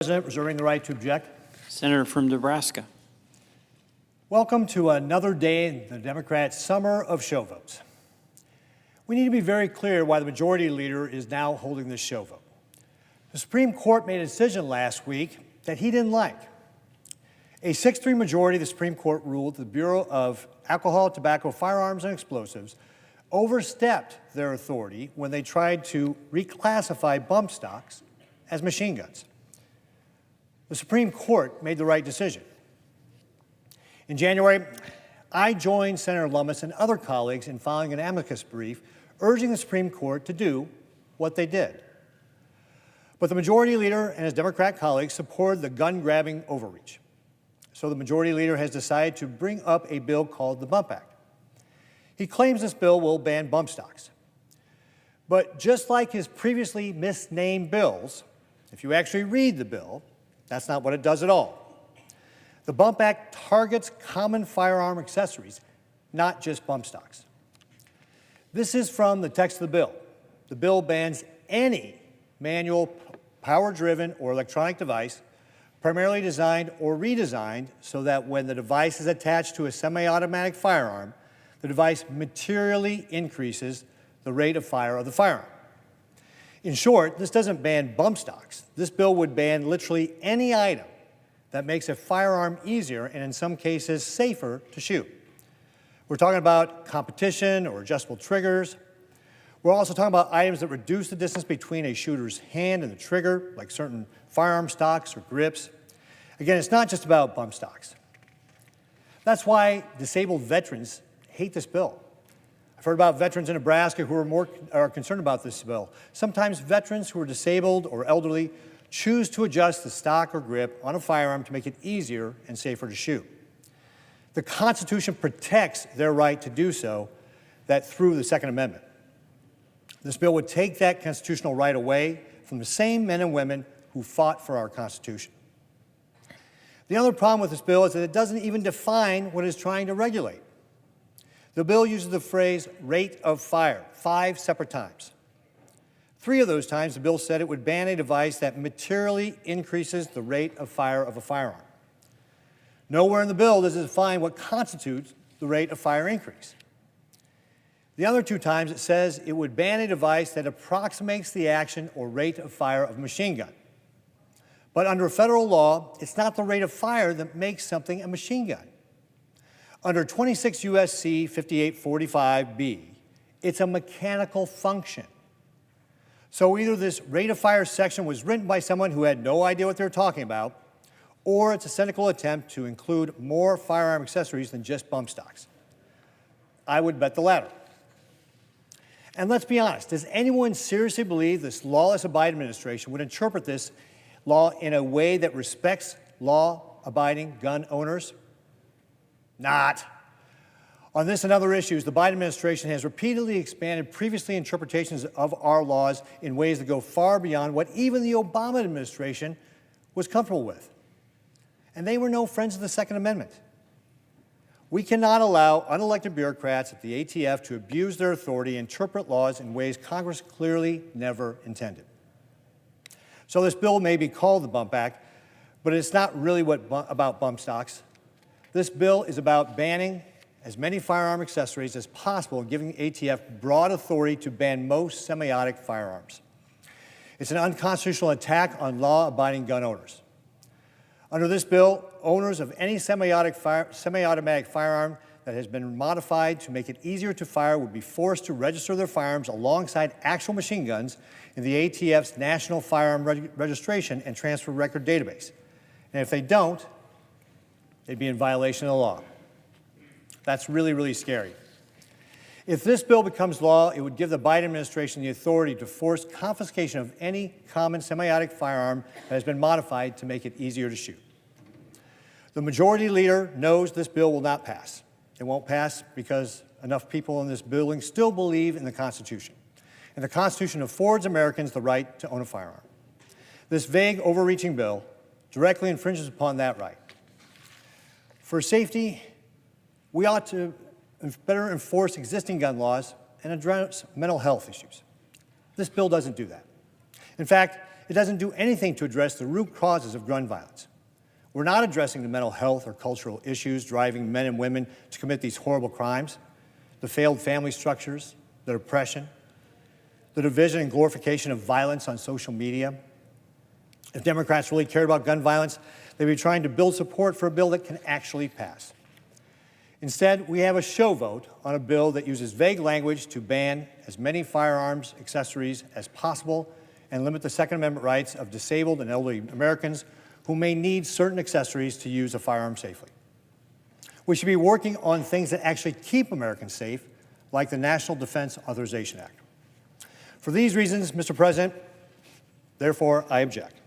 President, reserving the right to object. Senator from Nebraska. Welcome to another day in the Democrats' summer of show votes. We need to be very clear why the majority leader is now holding this show vote. The Supreme Court made a decision last week that he didn't like. A 6-3 majority of the Supreme Court ruled the Bureau of Alcohol, Tobacco, Firearms, and Explosives overstepped their authority when they tried to reclassify bump stocks as machine guns. The Supreme Court made the right decision. In January, I joined Senator Lummis and other colleagues in filing an amicus brief urging the Supreme Court to do what they did. But the majority leader and his Democrat colleagues supported the gun-grabbing overreach. So the majority leader has decided to bring up a bill called the Bump Act. He claims this bill will ban bump stocks. But just like his previously misnamed bills, if you actually read the bill, that's not what it does at all. The Bump Act targets common firearm accessories, not just bump stocks. This is from the text of the bill. The bill bans any manual, power-driven, or electronic device primarily designed or redesigned so that when the device is attached to a semi-automatic firearm, the device materially increases the rate of fire of the firearm. In short, this doesn't ban bump stocks. This bill would ban literally any item that makes a firearm easier and in some cases safer to shoot. We're talking about competition or adjustable triggers. We're also talking about items that reduce the distance between a shooter's hand and the trigger, like certain firearm stocks or grips. Again, it's not just about bump stocks. That's why disabled veterans hate this bill. I've heard about veterans in Nebraska who are concerned about this bill. Sometimes veterans who are disabled or elderly choose to adjust the stock or grip on a firearm to make it easier and safer to shoot. The Constitution protects their right to do so, that through the Second Amendment. This bill would take that constitutional right away from the same men and women who fought for our Constitution. The other problem with this bill is that it doesn't even define what it's trying to regulate. The bill uses the phrase rate of fire 5 separate times. 3 of those times, the bill said it would ban a device that materially increases the rate of fire of a firearm. Nowhere in the bill does it define what constitutes the rate of fire increase. The other 2 times, it says it would ban a device that approximates the action or rate of fire of a machine gun. But under federal law, it's not the rate of fire that makes something a machine gun. Under 26 U.S.C. 5845B, it's a mechanical function. So either this rate of fire section was written by someone who had no idea what they were talking about, or it's a cynical attempt to include more firearm accessories than just bump stocks. I would bet the latter. And let's be honest, does anyone seriously believe this lawless Biden administration would interpret this law in a way that respects law-abiding gun owners? Not. On this and other issues, the Biden administration has repeatedly expanded previously interpretations of our laws in ways that go far beyond what even the Obama administration was comfortable with. And they were no friends of the Second Amendment. We cannot allow unelected bureaucrats at the ATF to abuse their authority and interpret laws in ways Congress clearly never intended. So this bill may be called the Bump Act, but it's not really about bump stocks. This bill is about banning as many firearm accessories as possible and giving ATF broad authority to ban most semi-automatic firearms. It's an unconstitutional attack on law-abiding gun owners. Under this bill, owners of any semi-automatic firearm that has been modified to make it easier to fire would be forced to register their firearms alongside actual machine guns in the ATF's National Firearm Registration and Transfer Record database. And if they don't, they'd be in violation of the law. That's really, really scary. If this bill becomes law, it would give the Biden administration the authority to force confiscation of any common semi-automatic firearm that has been modified to make it easier to shoot. The majority leader knows this bill will not pass. It won't pass because enough people in this building still believe in the Constitution. And the Constitution affords Americans the right to own a firearm. This vague, overreaching bill directly infringes upon that right. For safety, we ought to better enforce existing gun laws and address mental health issues. This bill doesn't do that. In fact, it doesn't do anything to address the root causes of gun violence. We're not addressing the mental health or cultural issues driving men and women to commit these horrible crimes, the failed family structures, the oppression, the division and glorification of violence on social media. If Democrats really cared about gun violence, they'd be trying to build support for a bill that can actually pass. Instead, we have a show vote on a bill that uses vague language to ban as many firearms accessories as possible and limit the Second Amendment rights of disabled and elderly Americans who may need certain accessories to use a firearm safely. We should be working on things that actually keep Americans safe, like the National Defense Authorization Act. For these reasons, Mr. President, therefore, I object.